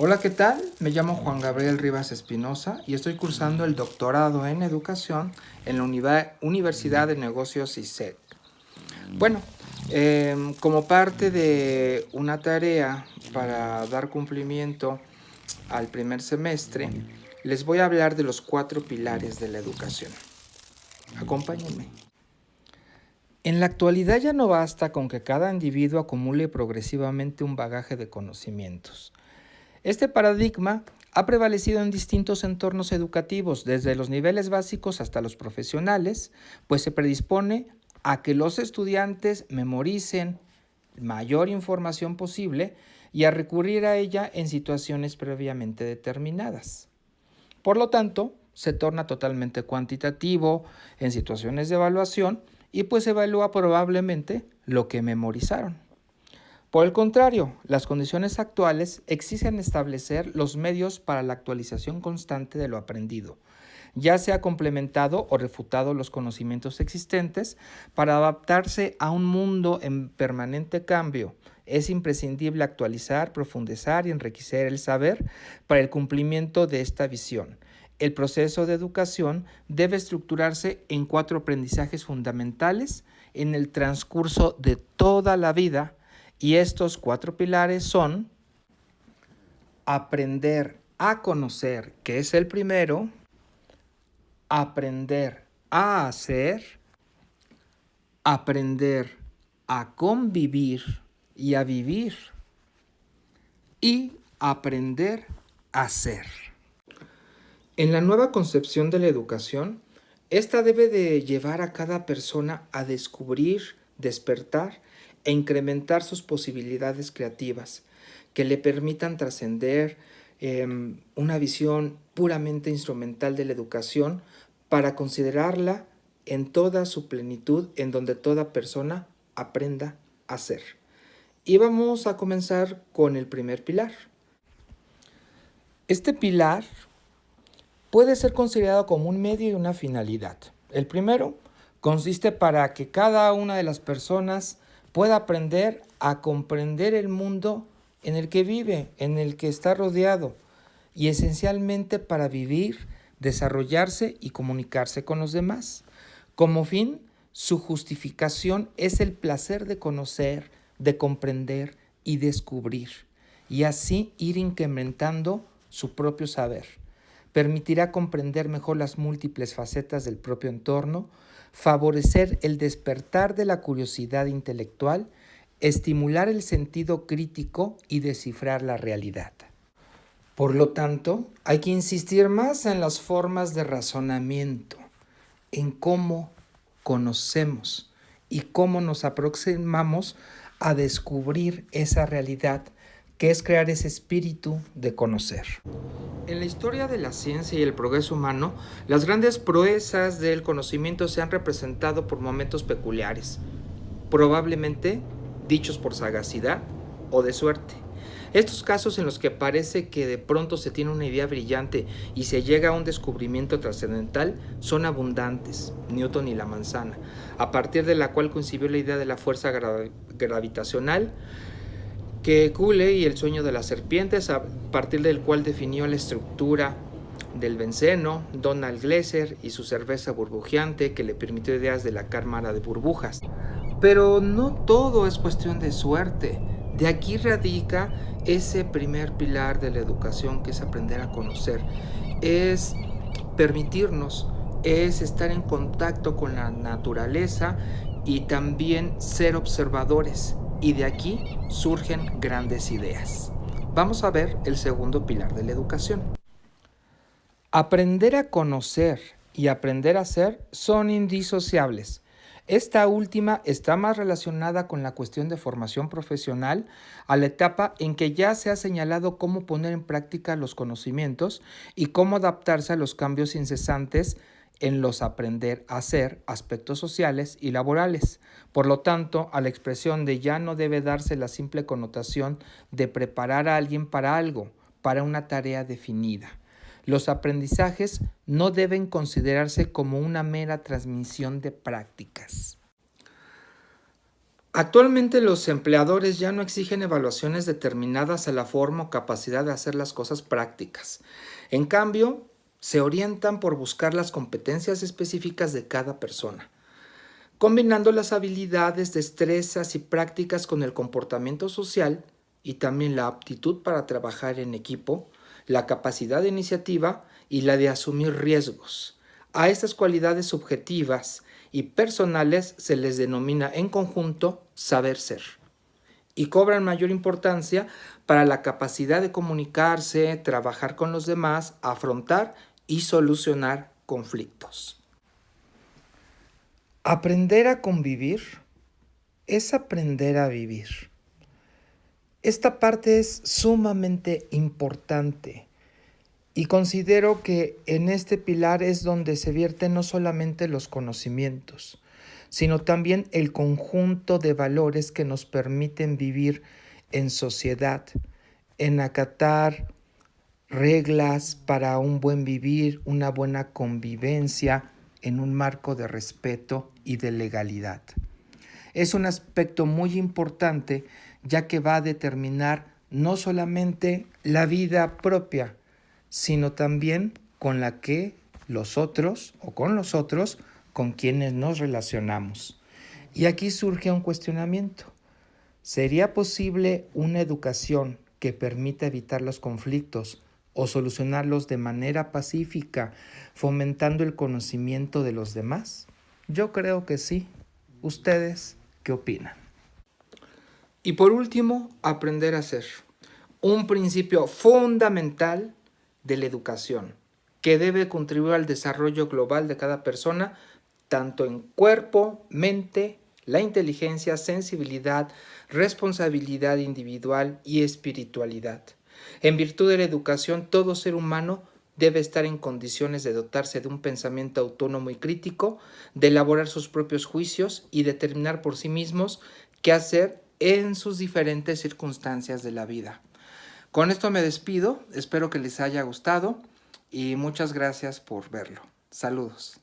Hola, ¿qué tal? Me llamo Juan Gabriel Rivas Espinosa y estoy cursando el doctorado en educación en la Universidad de Negocios ISEC. Bueno, como parte de una tarea para dar cumplimiento al primer semestre, les voy a hablar de los 4 pilares de la educación. Acompáñenme. En la actualidad ya no basta con que cada individuo acumule progresivamente un bagaje de conocimientos. Este paradigma ha prevalecido en distintos entornos educativos, desde los niveles básicos hasta los profesionales, pues se predispone a que los estudiantes memoricen mayor información posible y a recurrir a ella en situaciones previamente determinadas. Por lo tanto, se torna totalmente cuantitativo en situaciones de evaluación y pues evalúa probablemente lo que memorizaron. Por el contrario, las condiciones actuales exigen establecer los medios para la actualización constante de lo aprendido, ya sea complementado o refutado los conocimientos existentes para adaptarse a un mundo en permanente cambio. Es imprescindible actualizar, profundizar y enriquecer el saber para el cumplimiento de esta visión. El proceso de educación debe estructurarse en 4 aprendizajes fundamentales en el transcurso de toda la vida. Y estos 4 pilares son aprender a conocer, que es el primero, aprender a hacer, aprender a convivir y a vivir, y aprender a ser. En la nueva concepción de la educación, esta debe de llevar a cada persona a descubrir, despertar e incrementar sus posibilidades creativas que le permitan trascender una visión puramente instrumental de la educación para considerarla en toda su plenitud, en donde toda persona aprenda a ser. Y vamos a comenzar con el primer pilar. Este pilar puede ser considerado como un medio y una finalidad. El primero consiste para que cada una de las personas pueda aprender a comprender el mundo en el que vive, en el que está rodeado, y esencialmente para vivir, desarrollarse y comunicarse con los demás. Como fin, su justificación es el placer de conocer, de comprender y descubrir, y así ir incrementando su propio saber. Permitirá comprender mejor las múltiples facetas del propio entorno, favorecer el despertar de la curiosidad intelectual, estimular el sentido crítico y descifrar la realidad. Por lo tanto, hay que insistir más en las formas de razonamiento, en cómo conocemos y cómo nos aproximamos a descubrir esa realidad, que es crear ese espíritu de conocer. En la historia de la ciencia y el progreso humano, las grandes proezas del conocimiento se han representado por momentos peculiares, probablemente dichos por sagacidad o de suerte. Estos casos en los que parece que de pronto se tiene una idea brillante y se llega a un descubrimiento trascendental son abundantes. Newton y la manzana, a partir de la cual concibió la idea de la fuerza gravitacional, que Cooley y el sueño de las serpientes, a partir del cual definió la estructura del benceno, Donald Glaser y su cerveza burbujeante, que le permitió ideas de la cámara de burbujas. Pero no todo es cuestión de suerte. De aquí radica ese primer pilar de la educación, que es aprender a conocer. Es permitirnos, es estar en contacto con la naturaleza y también ser observadores. Y de aquí surgen grandes ideas. Vamos a ver el segundo pilar de la educación. Aprender a conocer y aprender a ser son indisociables. Esta última está más relacionada con la cuestión de formación profesional, a la etapa en que ya se ha señalado cómo poner en práctica los conocimientos y cómo adaptarse a los cambios incesantes en los aprender a hacer aspectos sociales y laborales. Por lo tanto, a la expresión de ya no debe darse la simple connotación de preparar a alguien para algo, para una tarea definida. Los aprendizajes no deben considerarse como una mera transmisión de prácticas. Actualmente los empleadores ya no exigen evaluaciones determinadas a la forma o capacidad de hacer las cosas prácticas. En cambio, se orientan por buscar las competencias específicas de cada persona, combinando las habilidades, destrezas y prácticas con el comportamiento social y también la aptitud para trabajar en equipo, la capacidad de iniciativa y la de asumir riesgos. A estas cualidades subjetivas y personales se les denomina en conjunto saber ser y cobran mayor importancia para la capacidad de comunicarse, trabajar con los demás, afrontar y solucionar conflictos. Aprender a convivir es aprender a vivir. Esta parte es sumamente importante y considero que en este pilar es donde se vierten no solamente los conocimientos, sino también el conjunto de valores que nos permiten vivir en sociedad, en acatar reglas para un buen vivir, una buena convivencia en un marco de respeto y de legalidad. Es un aspecto muy importante ya que va a determinar no solamente la vida propia, sino también con la que los otros o con los otros con quienes nos relacionamos. Y aquí surge un cuestionamiento. ¿Sería posible una educación que permita evitar los conflictos o solucionarlos de manera pacífica, fomentando el conocimiento de los demás? Yo creo que sí. ¿Ustedes qué opinan? Y por último, aprender a ser. Un principio fundamental de la educación, que debe contribuir al desarrollo global de cada persona, tanto en cuerpo, mente, la inteligencia, sensibilidad, responsabilidad individual y espiritualidad. En virtud de la educación, todo ser humano debe estar en condiciones de dotarse de un pensamiento autónomo y crítico, de elaborar sus propios juicios y determinar por sí mismos qué hacer en sus diferentes circunstancias de la vida. Con esto me despido, espero que les haya gustado y muchas gracias por verlo. Saludos.